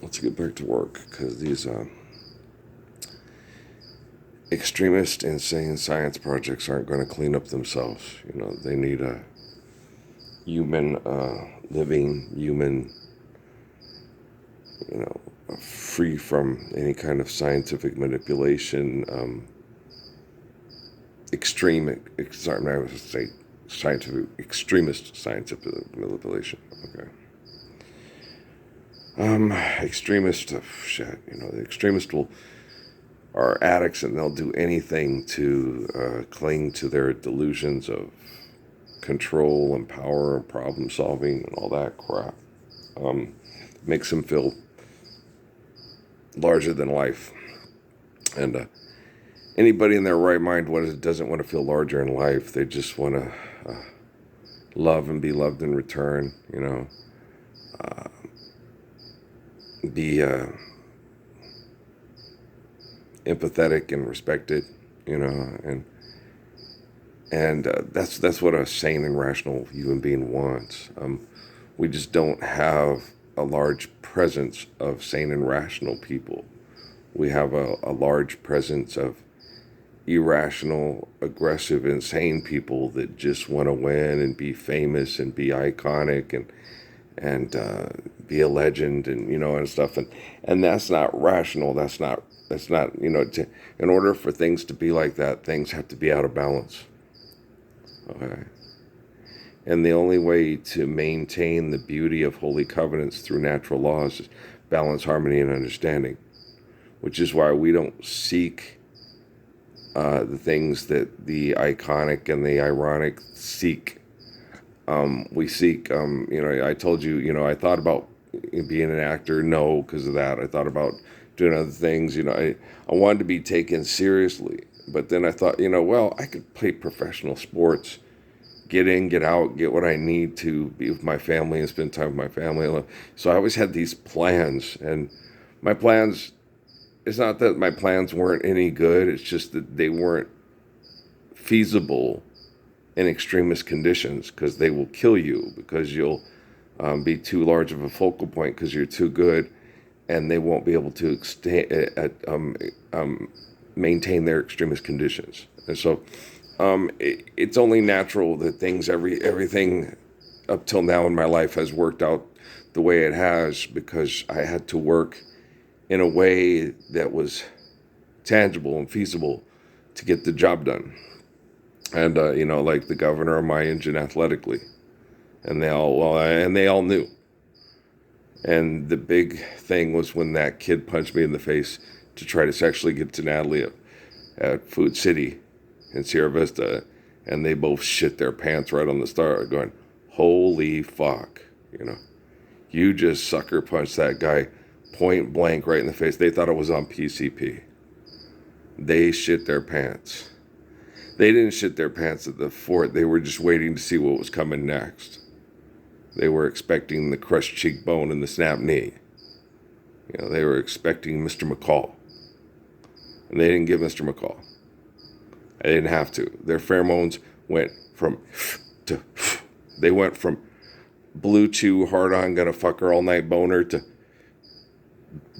let's get back to work, because these extremist, insane science projects aren't going to clean up themselves. They need a human, living human, free from any kind of scientific manipulation, sorry, I was say extremist scientific manipulation. Okay. Extremist, shit, the extremist are addicts, and they'll do anything to cling to their delusions of control and power and problem solving and all that crap. Makes them feel larger than life. And anybody in their right mind doesn't want to feel larger in life. They just want to love and be loved in return, be empathetic and respected, and that's what a sane and rational human being wants. We just don't have a large presence of sane and rational people. We have a large presence of irrational, aggressive, insane people that just want to win and be famous and be iconic and be a legend and stuff, and that's not rational. That's not in order for things to be like that, things have to be out of balance. Okay. And the only way to maintain the beauty of holy covenants through natural laws is balance, harmony, and understanding, which is why we don't seek the things that the iconic and the ironic seek. We seek, I told you, I thought about being an actor. No, because of that. I thought about doing other things. I wanted to be taken seriously. But then I thought, well, I could play professional sports, get in, get out, get what I need to be with my family and spend time with my family. So I always had these plans. And my plans, it's not that my plans weren't any good. It's just that they weren't feasible in extremist conditions, because they will kill you, because you'll be too large of a focal point because you're too good, and they won't be able to maintain their extremist conditions. And so it's only natural that everything up till now in my life has worked out the way it has, because I had to work in a way that was tangible and feasible to get the job done. And like the governor of my engine athletically, and they all knew. And the big thing was when that kid punched me in the face to try to sexually get to Natalie at Food City in Sierra Vista, and they both shit their pants right on the start, going, "Holy fuck, you just sucker punched that guy point blank right in the face." They thought it was on PCP. They shit their pants. They didn't shit their pants at the fort. They were just waiting to see what was coming next. They were expecting the crushed cheekbone and the snapped knee. They were expecting Mr. McCall. And they didn't give Mr. McCall. They didn't have to. Their pheromones went from to, they went from blue chew, hard on, gonna fuck her all night boner, to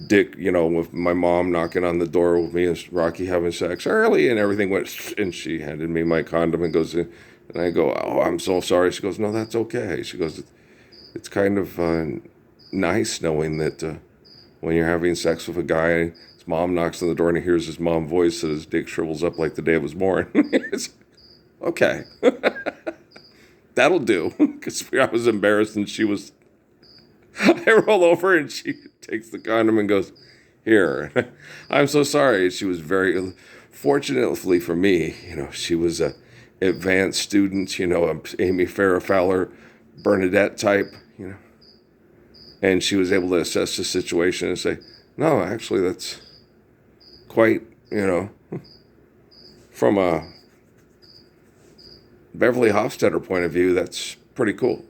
dick, with my mom knocking on the door with me and Rocky having sex early, and everything went, and she handed me my condom and goes, and I go, "Oh, I'm so sorry." She goes, "No, that's okay." She goes, "It's kind of nice knowing that when you're having sex with a guy, his mom knocks on the door and he hears his mom's voice, and his dick shrivels up like the day it was born." It's, okay. That'll do. Because I was embarrassed, and she was, I roll over and she takes the condom and goes, "Here." "I'm so sorry." She was very, fortunately for me, she was a advanced student, Amy Farrah Fowler, Bernadette type, and she was able to assess the situation and say, "No, actually, that's quite, from a Beverly Hofstadter point of view, that's pretty cool,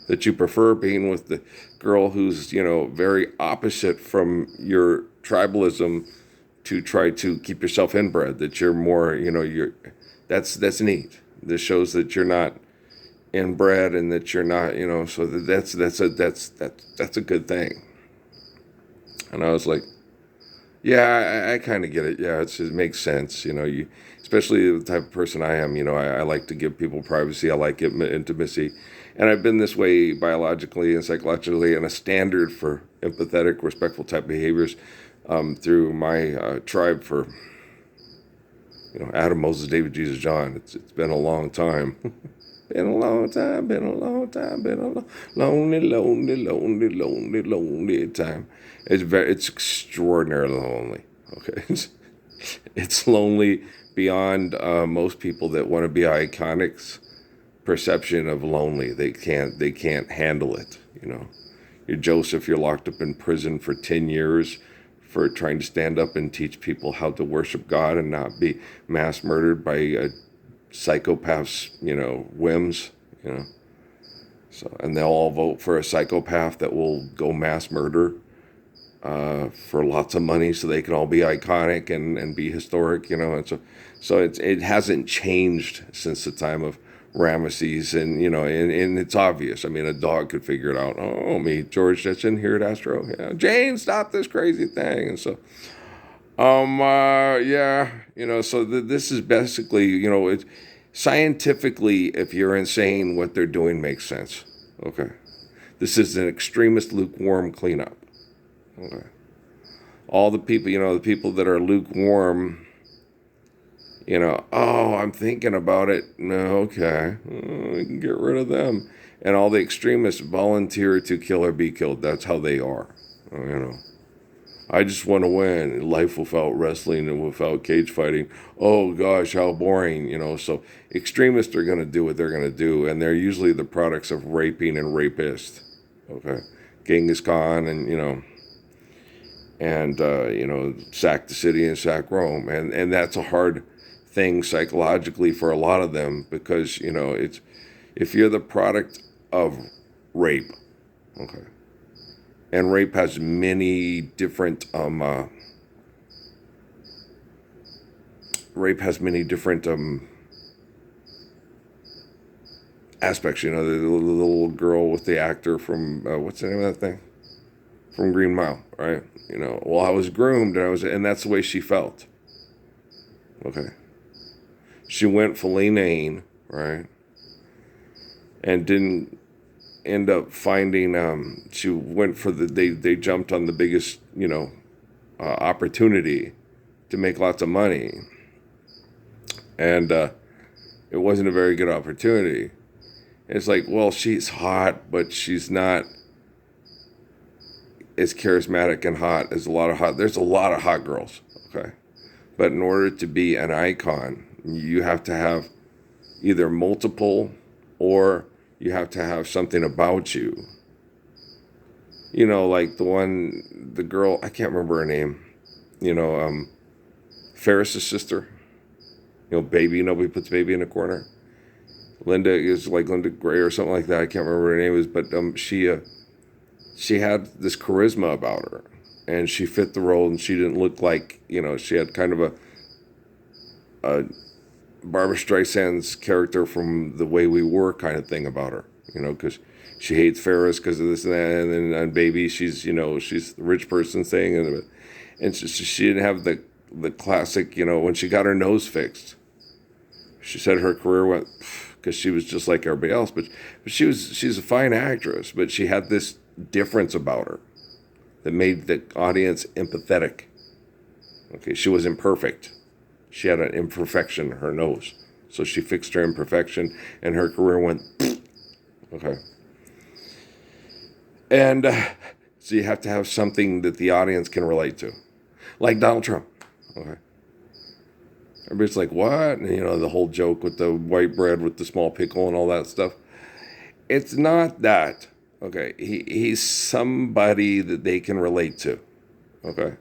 that you prefer being with the girl who's, very opposite from your tribalism, to try to keep yourself inbred, that you're more, that's neat. This shows that you're not inbred, and that you're not, so that's a good thing." And I was like, yeah, I kind of get it. Yeah, it makes sense. Especially the type of person I am. I like to give people privacy. I like intimacy, and I've been this way biologically and psychologically, and a standard for empathetic, respectful type behaviors through my tribe for Adam, Moses, David, Jesus, John. It's been a long time. Been a long time, been a long time, been a lonely, lonely, lonely, lonely, lonely time. It's extraordinarily lonely. Okay, it's lonely beyond most people that want to be iconics' perception of lonely. They can't handle it. You're Joseph. You're locked up in prison for 10 years for trying to stand up and teach people how to worship God and not be mass murdered by psychopaths, whims, and they'll all vote for a psychopath that will go mass murder for lots of money so they can all be iconic and be historic, and so it hasn't changed since the time of Ramesses, and it's obvious. I mean, a dog could figure it out. Oh, me, George Jetson here at Astro. Yeah, Jane, stop this crazy thing. And so, yeah, so this is basically, scientifically, if you're insane, what they're doing makes sense. Okay. This is an extremist lukewarm cleanup. Okay. All the people, the people that are lukewarm, oh, I'm thinking about it. No, okay. We can get rid of them. And all the extremists volunteer to kill or be killed. That's how they are. I just want to win. Life without wrestling and without cage fighting. Oh gosh, how boring, So extremists are going to do what they're going to do, and they're usually the products of raping and rapists. Okay, Genghis Khan, and sack the city and sack Rome, and that's a hard thing psychologically for a lot of them because it's if you're the product of rape, okay. And rape has many different aspects. The little girl with the actor from what's the name of that thing? From Green Mile, right? Well, I was groomed, and that's the way she felt. Okay. She went filet right? And didn't end up finding she went for they jumped on the biggest opportunity to make lots of money, and it wasn't a very good opportunity. It's like, well, she's hot, but she's not as charismatic and hot as there's a lot of hot girls, okay, but in order to be an icon you have to have either multiple or you have to have something about you. Like the girl, I can't remember her name. Ferris's sister. Baby. Nobody puts baby in a corner. Linda is like Linda Gray or something like that. I can't remember what her name is, but she had this charisma about her, and she fit the role, and she didn't look like she had kind of a Barbara Streisand's character from The Way We Were kind of thing about her, because she hates Ferris because of this and that, and then on Baby, she's the rich person thing, and she didn't have the classic, when she got her nose fixed, she said her career went, because she was just like everybody else, but she's a fine actress, but she had this difference about her that made the audience empathetic. Okay, she was imperfect. She had an imperfection in her nose. So she fixed her imperfection and her career went, okay. And so you have to have something that the audience can relate to. Like Donald Trump. Okay. Everybody's like, what? And, the whole joke with the white bread with the small pickle and all that stuff. It's not that. Okay. He's somebody that they can relate to. Okay.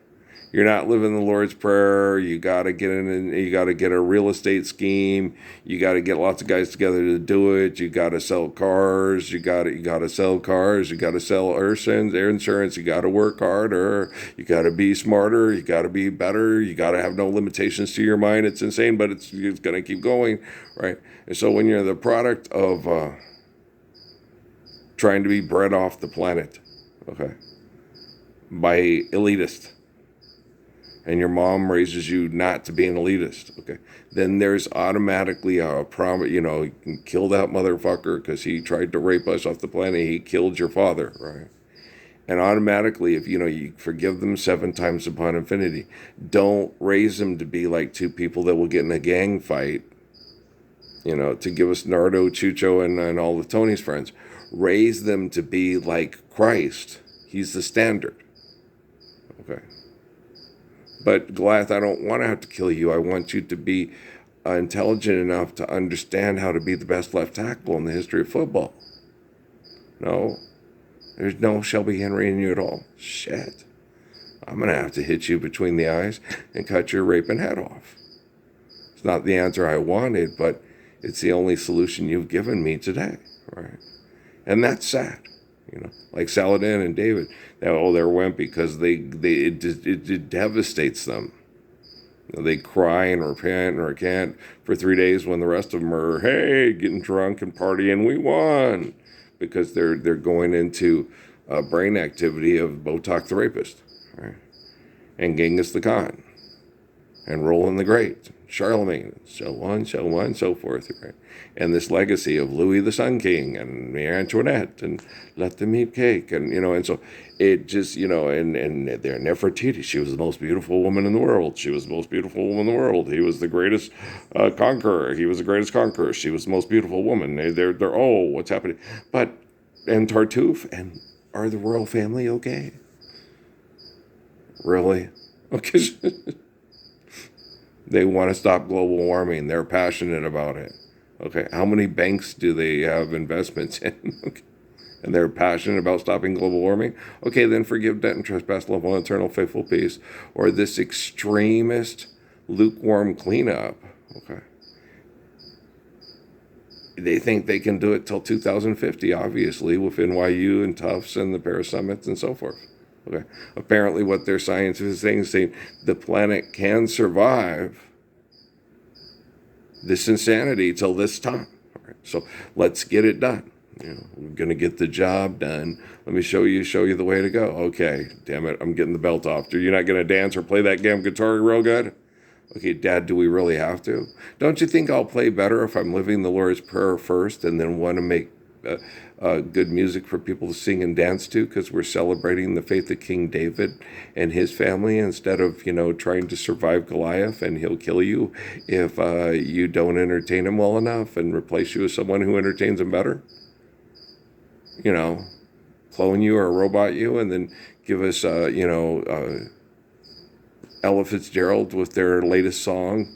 You're not living the Lord's Prayer. You got to get in and you got to get a real estate scheme. You got to get lots of guys together to do it. You got to sell cars. You got to sell cars. You got to sell insurance. You got to work harder. You got to be smarter. You got to be better. You got to have no limitations to your mind. It's insane, but it's going to keep going, right? And so when you're the product of trying to be bred off the planet, okay, by elitist, and your mom raises you not to be an elitist, okay, then there's automatically a problem. You can kill that motherfucker because he tried to rape us off the planet. He killed your father, right? And automatically, if you forgive them 7 times upon infinity, don't raise them to be like two people that will get in a gang fight, to give us Nardo, Chucho, and all of Tony's friends. Raise them to be like Christ. He's the standard. Okay. But Goliath, I don't want to have to kill you. I want you to be intelligent enough to understand how to be the best left tackle in the history of football. No. There's no Shelby Henry in you at all. Shit. I'm going to have to hit you between the eyes and cut your raping head off. It's not the answer I wanted, but it's the only solution you've given me today, right? And that's sad, like Saladin and David. They're wimpy because it devastates them. They cry and repent and recant for 3 days when the rest of them are, hey, getting drunk and partying, we won. Because they're going into brain activity of Botok the Rapist, right? And Genghis the Khan, and Roland the Great, Charlemagne, so on, so forth, right? And this legacy of Louis the Sun King and Marie Antoinette and Let Them Eat Cake, and so it just, and they're Nefertiti. She was the most beautiful woman in the world. She was the most beautiful woman in the world. He was the greatest conqueror. He was the greatest conqueror. She was the most beautiful woman. They're what's happening? And Tartuffe, and are the royal family okay? Really? Okay. They want to stop global warming. They're passionate about it. Okay, how many banks do they have investments in? Okay. And they're passionate about stopping global warming? Okay, then forgive debt and trespass, love one eternal faithful peace. Or this extremist lukewarm cleanup. Okay. They think they can do it till 2050, obviously, with NYU and Tufts and the Paris Summits and so forth. Okay. Apparently what their science is saying the planet can survive this insanity till this time. All right. So let's get it done. We're going to get the job done. Let me show you the way to go. Okay, damn it, I'm getting the belt off. You're not going to dance or play that damn guitar real good? Okay, Dad, do we really have to? Don't you think I'll play better if I'm living the Lord's Prayer first and then want to make good music for people to sing and dance to because we're celebrating the faith of King David and his family instead of, trying to survive Goliath, and he'll kill you if you don't entertain him well enough and replace you with someone who entertains him better? Clone you or robot you and then give us, Ella Fitzgerald with their latest song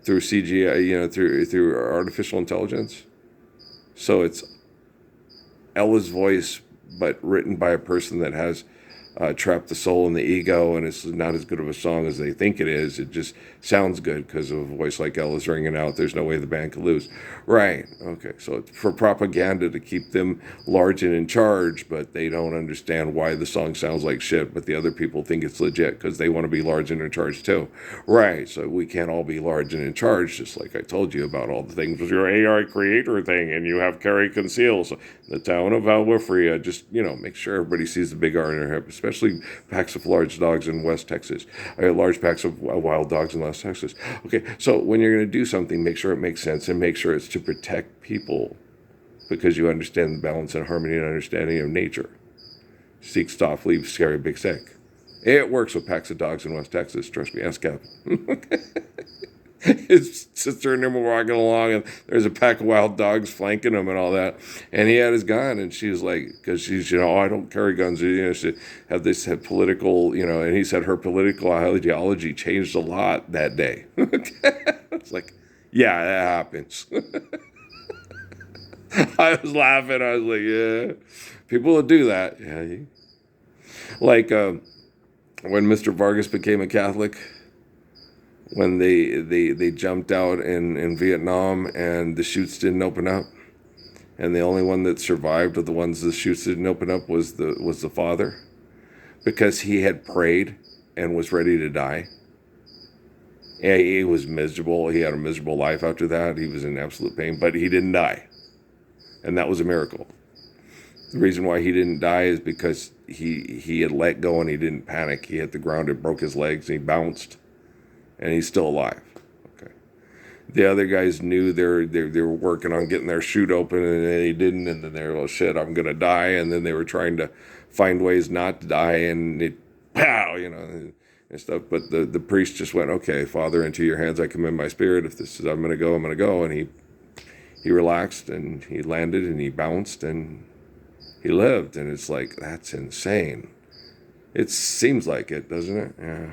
through CGI, through artificial intelligence. So it's Ella's voice, but written by a person that has trapped the soul and the ego, and it's not as good of a song as they think it is. It just sounds good because of a voice like Ella's ringing out. There's no way the band could lose. Right. Okay. So it's for propaganda to keep them large and in charge, but they don't understand why the song sounds like shit, but the other people think it's legit because they want to be large and in charge too. Right. So we can't all be large and in charge, just like I told you about all the things with your AI creator thing, and you have Carrie Conceal. So the town of Alwifria, just, make sure everybody sees the big R in their hip, especially packs of large dogs in West Texas. Large packs of wild dogs in West Texas. Okay, so when you're going to do something, make sure it makes sense and make sure it's to protect people because you understand the balance and harmony and understanding of nature. Seek, stop, leave, scary, big sick. It works with packs of dogs in West Texas. Trust me, ask Kevin. His sister and him were walking along, and there's a pack of wild dogs flanking him and all that. And he had his gun, and she was like, because she's, I don't carry guns. She had this political, and he said her political ideology changed a lot that day. It's like, yeah, that happens. I was laughing. I was like, yeah, people will do that. Yeah. Like when Mr. Vargas became a Catholic, when they jumped out in Vietnam and the chutes didn't open up, and the only one that survived of the ones the chutes didn't open up was the father, because he had prayed and was ready to die. And he was miserable. He had a miserable life after that. He was in absolute pain, but he didn't die, and that was a miracle. The reason why he didn't die is because he had let go and he didn't panic. He hit the ground, it broke his legs, and he bounced, and he's still alive. Okay. The other guys knew they were working on getting their chute open, and they didn't, and then they were, oh shit, I'm gonna die, and then they were trying to find ways not to die, and it, pow, and stuff. But the priest just went, okay, Father, into your hands I commend my spirit. If this is I'm gonna go, I'm gonna go, and he relaxed and he landed and he bounced and he lived, and it's like, that's insane. It seems like it, doesn't it? Yeah.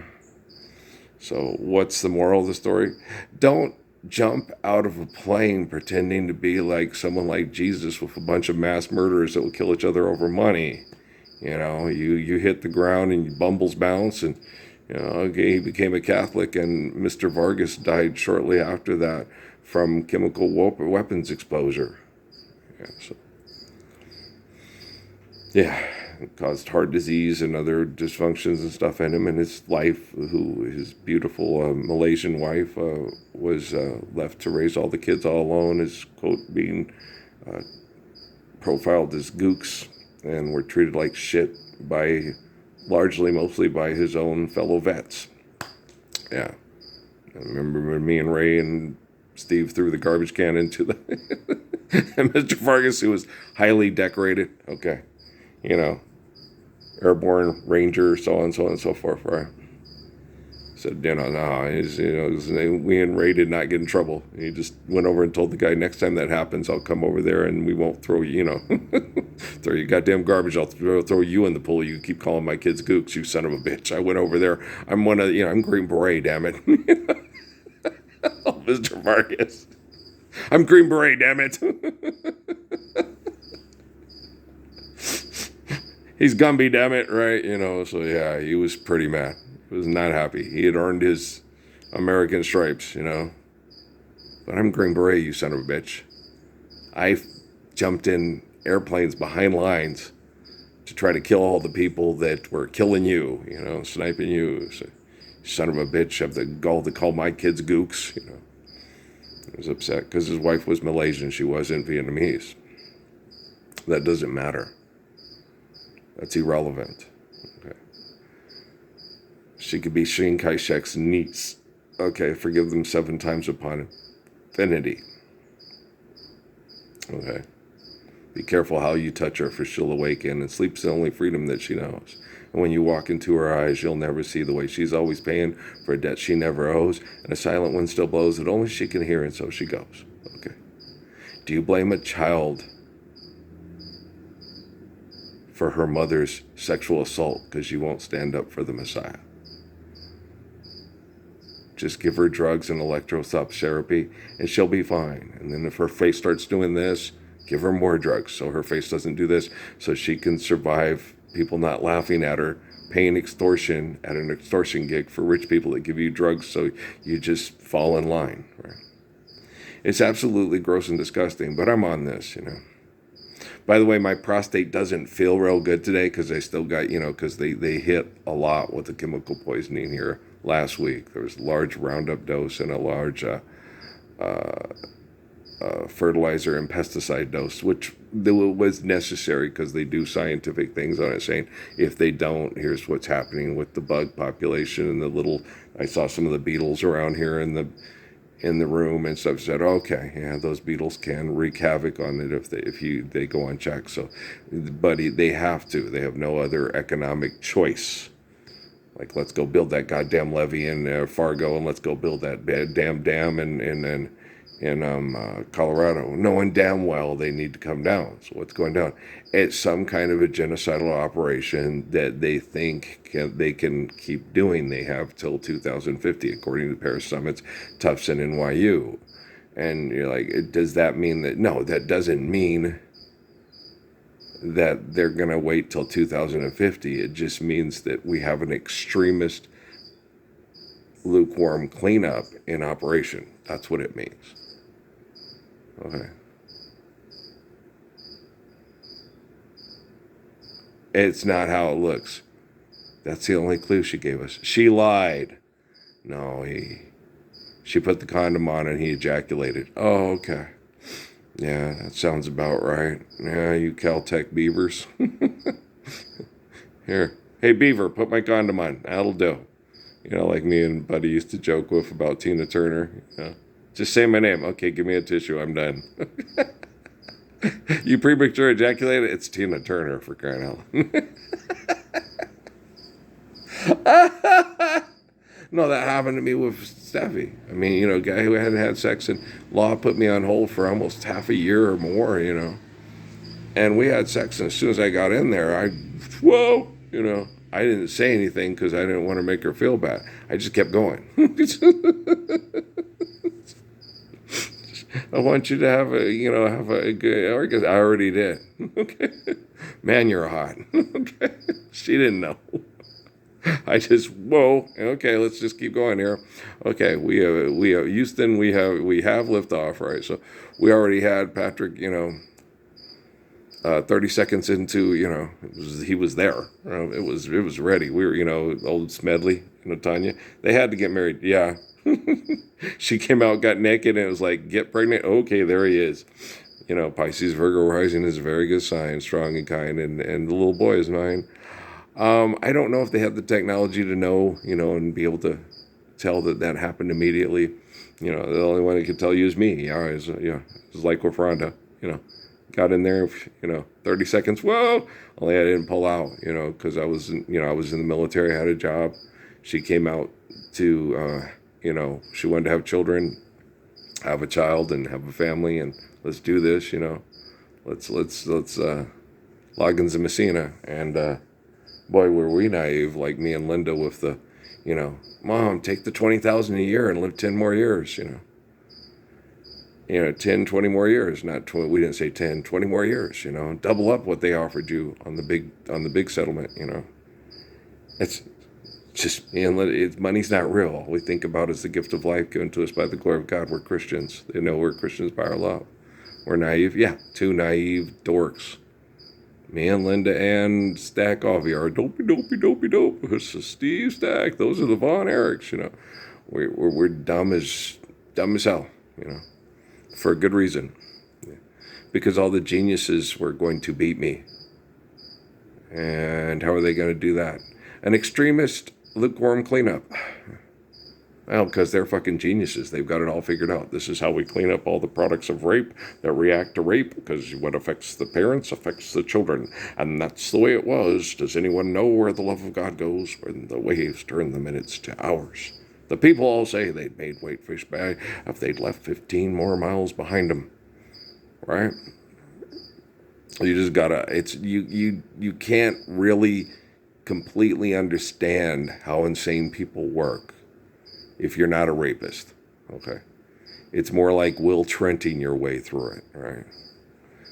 So what's the moral of the story? Don't jump out of a plane pretending to be like someone like Jesus with a bunch of mass murderers that will kill each other over money. You hit the ground and your bumbles bounce, and okay, he became a Catholic, and Mr. Vargas died shortly after that from chemical weapons exposure. Yeah, it caused heart disease and other dysfunctions and stuff in him. And his wife, his beautiful Malaysian wife, was left to raise all the kids all alone. His quote being profiled as gooks, and were treated like shit mostly by his own fellow vets. Yeah, I remember when me and Ray and Steve threw the garbage can into the and Mr. Vargas, who was highly decorated. Okay. Airborne Ranger, so on and so forth, right? Said, we and Ray did not get in trouble. He just went over and told the guy, next time that happens, I'll come over there and we won't throw you, throw your goddamn garbage. I'll throw you in the pool. You keep calling my kids gooks, you son of a bitch. I went over there. I'm I'm Green Beret, damn it. Oh, Mr. Vargas. I'm Green Beret, damn it. He's Gumby, damn it, right? So yeah, he was pretty mad. He was not happy. He had earned his American stripes, But I'm Green Beret, you son of a bitch. I jumped in airplanes behind lines to try to kill all the people that were killing you, sniping you. So, son of a bitch, have the gall to call my kids gooks, He was upset because his wife was Malaysian. She wasn't Vietnamese. That doesn't matter. That's irrelevant. Okay. She could be Chiang Kai-shek's niece. Okay, forgive them 7 times upon infinity. Okay. Be careful how you touch her, for she'll awaken, and sleep's the only freedom that she knows. And when you walk into her eyes, you'll never see the way she's always paying for a debt she never owes, and a silent wind still blows that only she can hear, and so she goes. Okay. Do you blame a child for her mother's sexual assault because you won't stand up for the Messiah? Just give her drugs and electrotherapy and she'll be fine. And then if her face starts doing this, give her more drugs so her face doesn't do this, so she can survive people not laughing at her, paying extortion at an extortion gig for rich people that give you drugs so you just fall in line. Right? It's absolutely gross and disgusting, but I'm on this, By the way, my prostate doesn't feel real good today because I still got, because they hit a lot with the chemical poisoning here last week. There was a large Roundup dose and a large fertilizer and pesticide dose, which was necessary because they do scientific things on it, saying if they don't, here's what's happening with the bug population and I saw some of the beetles around here in the room and stuff. Said, okay, yeah, those beetles can wreak havoc on it if they go unchecked. So, but they have to. They have no other economic choice. Like, let's go build that goddamn levee in Fargo, and let's go build that damn dam in Colorado, knowing damn well they need to come down. So what's going down? It's some kind of a genocidal operation that they think they can keep doing. They have till 2050, according to the Paris Summit's Tufts and NYU. And you're like, does that mean that? No, that doesn't mean that they're going to wait till 2050. It just means that we have an extremist lukewarm cleanup in operation. That's what it means. Okay. It's not how it looks. That's the only clue she gave us. She lied. No, she put the condom on and he ejaculated. Oh, okay. Yeah, that sounds about right. Yeah, you Caltech beavers. Here. Hey, beaver, put my condom on. That'll do. Like me and Buddy used to joke with about Tina Turner. Just say my name. Okay, give me a tissue. I'm done. You premature ejaculated? It's Tina Turner, for crying out loud. No, that happened to me with Steffi. I mean, a guy who hadn't had sex, and law put me on hold for almost half a year or more. And we had sex, and as soon as I got in there, whoa, I didn't say anything because I didn't want to make her feel bad. I just kept going. I want you to have a good orgasm. I already did. Okay. Man, you're hot. Okay. She didn't know. I just, whoa. Okay, let's just keep going here. Okay, we have Houston. We have liftoff, right? So we already had Patrick. 30 seconds into, he was there. It was ready. We were, old Smedley, Tanya. They had to get married. Yeah. She came out, got naked, and it was like, get pregnant. Okay, there he is. Pisces, Virgo rising is a very good sign, strong and kind, and the little boy is mine. I don't know if they have the technology to know, and be able to tell that happened immediately. The only one that can tell you is me. It's like with Rhonda, got in there, 30 seconds. Whoa! Only I didn't pull out, because I was in the military, I had a job. She came out to, she wanted to have children, have a child, and have a family, and let's do this, let's Loggins and Messina, and boy, were we naive, like me and Linda with the, Mom, take the $20,000 a year and live 10 more years, 10, 20 more years, not 20, we didn't say 10, 20 more years, double up what they offered you on the big settlement, It's just, money's not real. All we think about is the gift of life given to us by the glory of God. We're Christians. They know we're Christians by our love. We're naive. Yeah, two naive dorks. Me and Linda and Stack Offie are dopey. This is Steve Stack. Those are the Von Erichs, We're dumb as hell, for a good reason. Because all the geniuses were going to beat me. And how are they going to do that? An extremist lukewarm cleanup. Well, because they're fucking geniuses. They've got it all figured out. This is how we clean up all the products of rape that react to rape, because what affects the parents affects the children. And that's the way it was. Does anyone know where the love of God goes when the waves turn the minutes to hours? The people all say they'd made Whitefish Bay if they'd left 15 more miles behind them. Right? You just gotta, you can't really completely understand how insane people work if you're not a rapist. Okay? It's more like Will Trenting your way through it, right?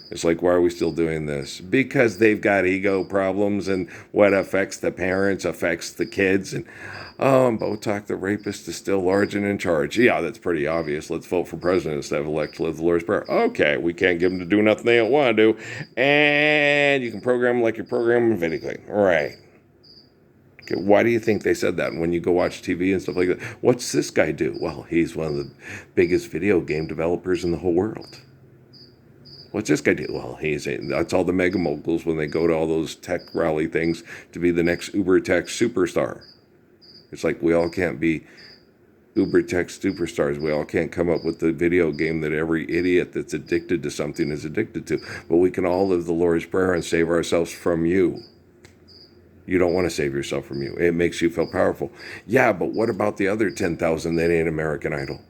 It's like, why are we still doing this? Because they've got ego problems, and what affects the parents affects the kids. And Botox, the rapist, is still large and in charge. Yeah, that's pretty obvious. Let's vote for president instead of elect to live the Lord's Prayer. Okay, we can't get them to do nothing they don't want to do. And you can program them like you program them medically. Right. Okay, why do you think they said that? When you go watch TV and stuff like that, what's this guy do? Well, he's one of the biggest video game developers in the whole world. What's this guy do? Well, that's all the mega moguls when they go to all those tech rally things to be the next Uber tech superstar. It's like we all can't be Uber tech superstars. We all can't come up with the video game that every idiot that's addicted to something is addicted to. But we can all live the Lord's Prayer and save ourselves from you. You don't want to save yourself from you. It makes you feel powerful. Yeah, but what about the other 10,000 that ain't American Idol?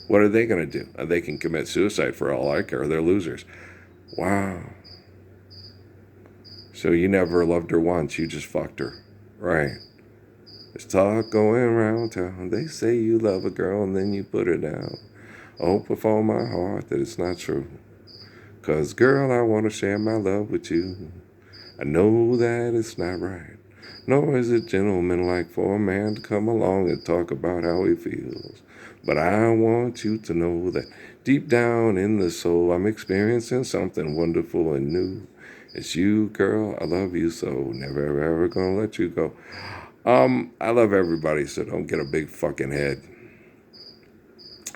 What are they going to do? They can commit suicide for all I care. They're losers. Wow. So you never loved her once. You just fucked her. Right. There's talk going around town. They say you love a girl and then you put her down. I hope with all my heart that it's not true. 'Cause girl, I want to share my love with you. I know that it's not right. Nor is it gentlemanlike for a man to come along and talk about how he feels. But I want you to know that deep down in the soul, I'm experiencing something wonderful and new. It's you, girl. I love you so. Never, ever gonna let you go. I love everybody, so don't get a big fucking head.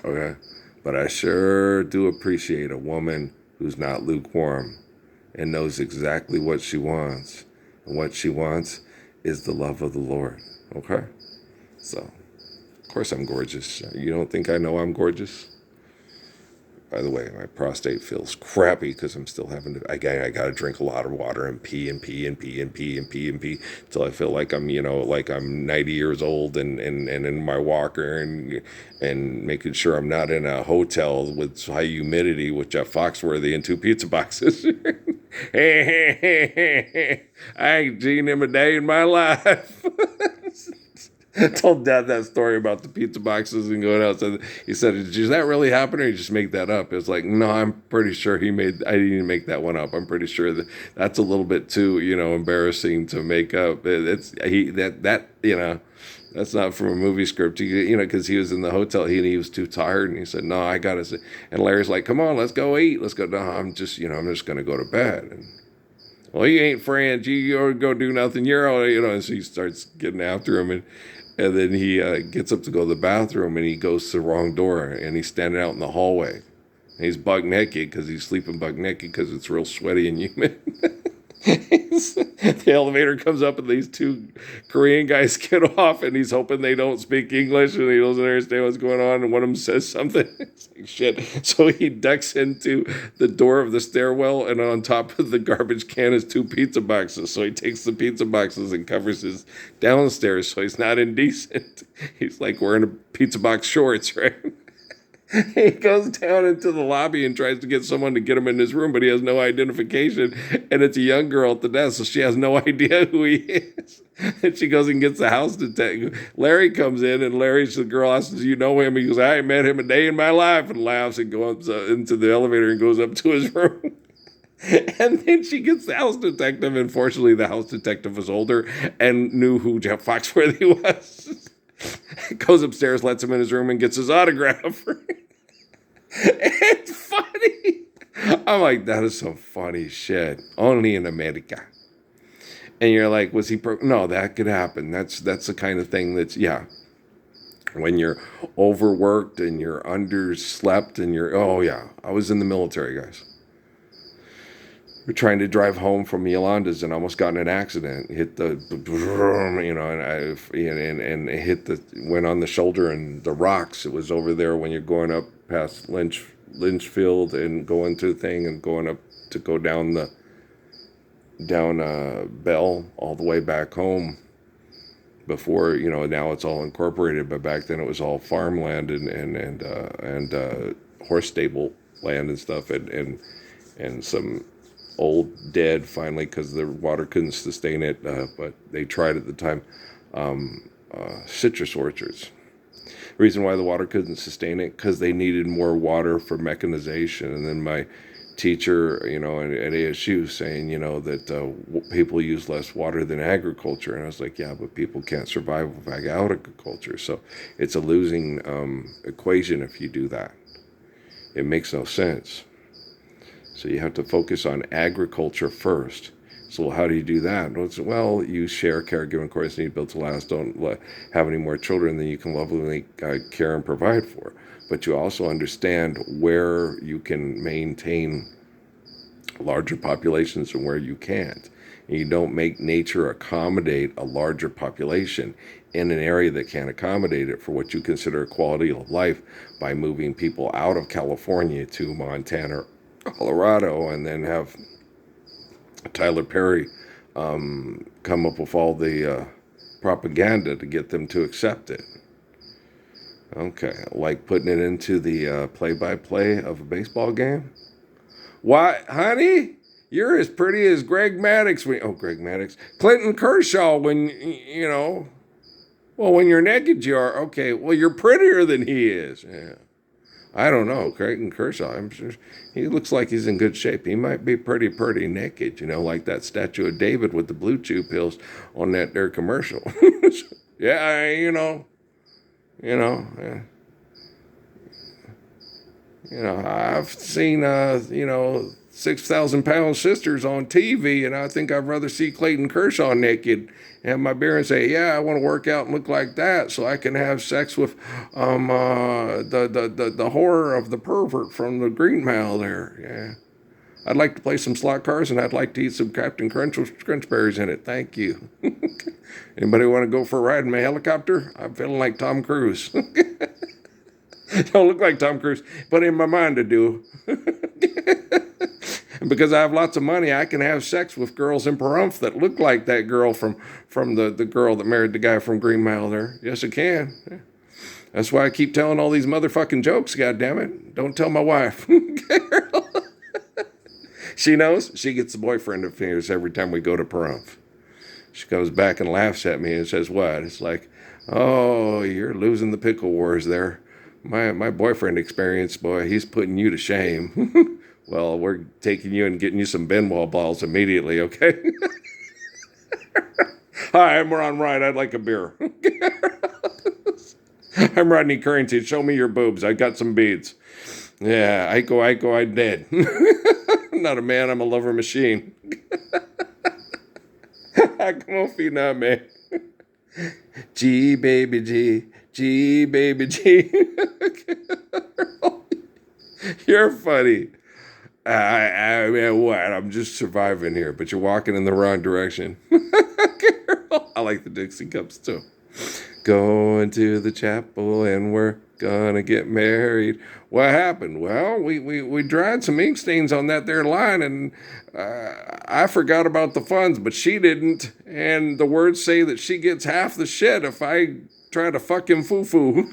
Okay? But I sure do appreciate a woman who's not lukewarm and knows exactly what she wants. And what she wants is the love of the Lord. Okay? So, of course I'm gorgeous. You don't think I know I'm gorgeous? By the way, my prostate feels crappy because I'm still having to. I got to drink a lot of water and pee and pee and pee and pee and pee and pee until I feel like I'm, like I'm 90 years old and in my walker and making sure I'm not in a hotel with high humidity with Jeff Foxworthy and two pizza boxes. I ain't seen him a day in my life. I told Dad that story about the pizza boxes and going outside. He said, "Does that really happen, or you just make that up?" It was like, no, I'm pretty sure I didn't even make that one up. I'm pretty sure that's a little bit too, embarrassing to make up. That's not from a movie script. Because he was in the hotel, he was too tired, and he said, "No, I gotta say." And Larry's like, "Come on, let's go eat. Let's go." No, I'm just gonna go to bed. And, well, you ain't friends. You go do nothing. You're all, And so he starts getting after him, and then he gets up to go to the bathroom, and he goes to the wrong door, and he's standing out in the hallway. And he's buck naked because he's sleeping buck naked because it's real sweaty and humid. The elevator comes up, and these two Korean guys get off, and he's hoping they don't speak English, and he doesn't understand what's going on, and one of them says something. It's like, shit. So he ducks into the door of the stairwell, and on top of the garbage can is two pizza boxes. So he takes the pizza boxes and covers his downstairs so he's not indecent. He's like wearing a pizza box shorts, right? He goes down into the lobby and tries to get someone to get him in his room, but he has no identification. And it's a young girl at the desk, so she has no idea who he is. And she goes and gets the house detective. Larry comes in, and the girl asks, "Do you know him?" He goes, "I ain't met him a day in my life," and laughs and goes into the elevator and goes up to his room. And then she gets the house detective, and fortunately the house detective was older and knew who Jeff Foxworthy was. Goes upstairs, lets him in his room, and gets his autograph. It's funny. I'm like, that is some funny shit. Only in America. And you're like, was he? No, that could happen. That's the kind of thing that's, yeah. When you're overworked and you're underslept and oh yeah. I was in the military, guys. We're trying to drive home from Yolanda's and almost got in an accident. Hit the, and it went on the shoulder and the rocks. It was over there when you're going up past Lynchfield and going to the thing and going up to go down Bell all the way back home. Before, now it's all incorporated, but back then it was all farmland and horse stable land and stuff and some old dead finally because the water couldn't sustain it, but they tried at the time. Citrus orchards. The reason why the water couldn't sustain it because they needed more water for mechanization. And then my teacher, at ASU saying, that people use less water than agriculture. And I was like, yeah, but people can't survive without agriculture. So it's a losing equation if you do that. It makes no sense. So you have to focus on agriculture first. So how do you do that? Well, you share caregiving course, need build to last. Don't have any more children than you can lovingly care and provide for. But you also understand where you can maintain larger populations and where you can't. And you don't make nature accommodate a larger population in an area that can't accommodate it for what you consider a quality of life by moving people out of California to Montana, Colorado, and then have Tyler Perry come up with all the propaganda to get them to accept it. Okay, like putting it into the play-by-play of a baseball game. Why, honey? You're as pretty as Greg Maddux. Greg Maddux. Clinton Kershaw when, well, when you're naked you are. Okay, well, you're prettier than he is. Yeah. I don't know. Clayton Kershaw, I'm sure he looks like he's in good shape. He might be pretty naked, like that statue of David with the blue chew pills on that there commercial. Yeah, I've seen, 6,000-pound sisters on TV, and I think I'd rather see Clayton Kershaw naked and have my beer and say, yeah, I want to work out and look like that so I can have sex with the horror of the pervert from the Green Mile there. Yeah. I'd like to play some slot cars, and I'd like to eat some Captain Crunchberries in it. Thank you. Anybody want to go for a ride in my helicopter? I'm feeling like Tom Cruise. Don't look like Tom Cruise, but in my mind I do. And because I have lots of money, I can have sex with girls in Pahrump that look like that girl from the girl that married the guy from Green Mile there. Yes, I can. Yeah. That's why I keep telling all these motherfucking jokes, goddammit. Don't tell my wife. She knows. She gets the boyfriend affairs every time we go to Pahrump. She comes back and laughs at me and says, what? It's like, oh, you're losing the pickle wars there. My boyfriend experience, boy, he's putting you to shame. Well, we're taking you and getting you some Benoit balls immediately, okay? Hi, I'm Ron Wright. I'd like a beer. I'm Rodney Currency. Show me your boobs. I got some beads. Yeah, I go, I'm dead. I'm not a man, I'm a lover machine. Come on, feet now, man. G, baby, G. G, baby, G. You're funny. I mean, what? I'm just surviving here, but you're walking in the wrong direction. I like the Dixie Cups, too. Going to the chapel and we're gonna get married. What happened? Well, we dried some ink stains on that there line, and I forgot about the funds, but she didn't. And the words say that she gets half the shit if I try to fuck him foo-foo.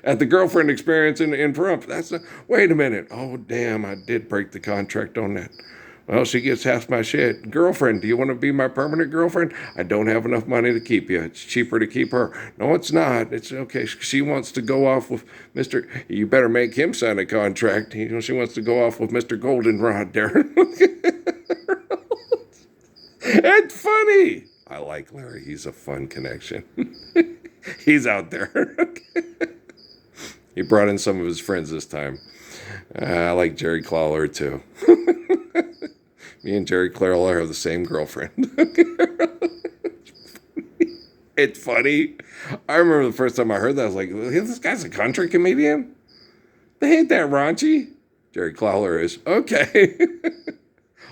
At the girlfriend experience in Pahrump. Wait a minute. Oh, damn, I did break the contract on that. Well, she gets half my shit. Girlfriend, do you want to be my permanent girlfriend? I don't have enough money to keep you. It's cheaper to keep her. No, it's not. It's okay. She wants to go off with Mr. You better make him sign a contract. She wants to go off with Mr. Goldenrod there. It's funny. I like Larry. He's a fun connection. He's out there. He brought in some of his friends this time. I like Jerry Clawler, too. Me and Jerry Clawler have the same girlfriend. It's funny. I remember the first time I heard that, I was like, this guy's a country comedian? They ain't that raunchy. Jerry Clawler is. Okay.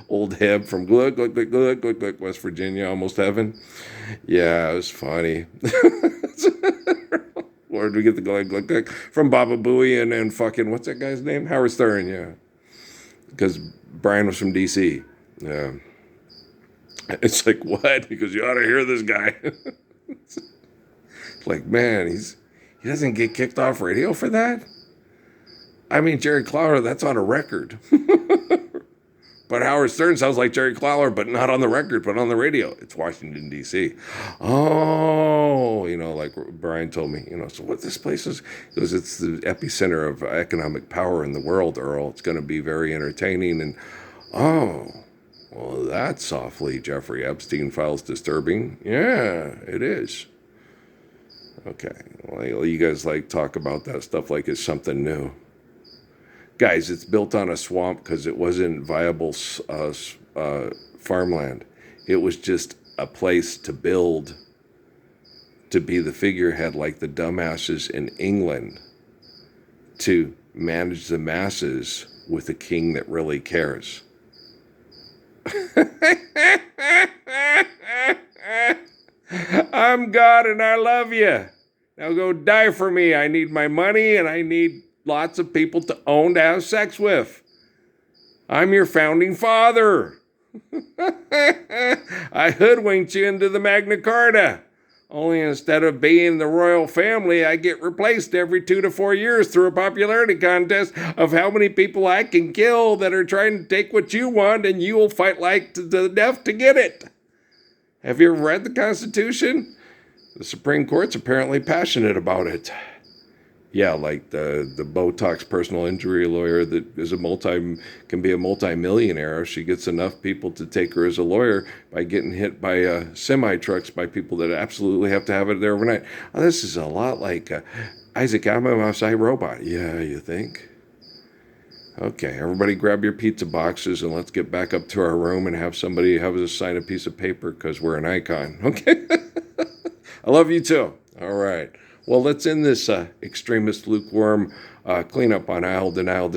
Old Heb from Gluck, West Virginia, almost heaven. Yeah, it was funny. Where did we get the Gluck from Baba Booey and fucking, what's that guy's name? Howard Stern, yeah. Because Brian was from D.C. Yeah. It's like, what? He goes, you ought to hear this guy. It's like, man, he doesn't get kicked off radio for that? I mean, Jerry Clawler, that's on a record. But Howard Stern sounds like Jerry Clawler, but not on the record, but on the radio. It's Washington, D.C. Oh, like Brian told me, so what this place is, because it's the epicenter of economic power in the world, Earl. It's going to be very entertaining. And, oh, well, that's awfully Jeffrey Epstein files disturbing. Yeah, it is. Okay. Well, you guys talk about that stuff like it's something new. Guys, it's built on a swamp because it wasn't viable farmland. It was just a place to build, to be the figurehead like the dumbasses in England, to manage the masses with a king that really cares. I'm God and I love you. Now go die for me. I need my money and I need lots of people to own to have sex with. I'm your founding father. I hoodwinked you into the Magna Carta. Only instead of being the royal family, I get replaced every 2 to 4 years through a popularity contest of how many people I can kill that are trying to take what you want, and you will fight like to the death to get it. Have you ever read the Constitution? The Supreme Court's apparently passionate about it. Yeah, like the Botox personal injury lawyer that is can be a multi-millionaire if she gets enough people to take her as a lawyer by getting hit by semi-trucks by people that absolutely have to have it there overnight. Oh, this is a lot like Isaac Asimov's iRobot. Yeah, you think? Okay, everybody grab your pizza boxes and let's get back up to our room and have somebody have us sign a piece of paper because we're an icon. Okay? I love you too. All right. Well, let's end this extremist lukewarm cleanup on denial.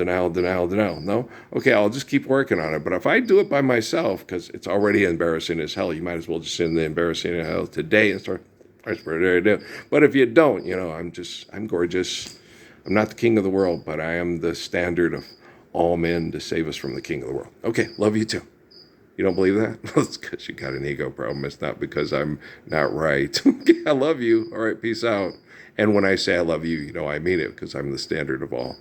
No? Okay, I'll just keep working on it. But if I do it by myself, because it's already embarrassing as hell, you might as well just end the embarrassing as hell today and start. But if you don't, I'm gorgeous. I'm not the king of the world, but I am the standard of all men to save us from the king of the world. Okay, love you too. You don't believe that? Well, it's because you got an ego problem. It's not because I'm not right. I love you. All right, peace out. And when I say I love you, I mean it because I'm the standard of all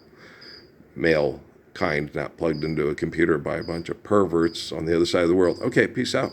male kind, not plugged into a computer by a bunch of perverts on the other side of the world. Okay, peace out.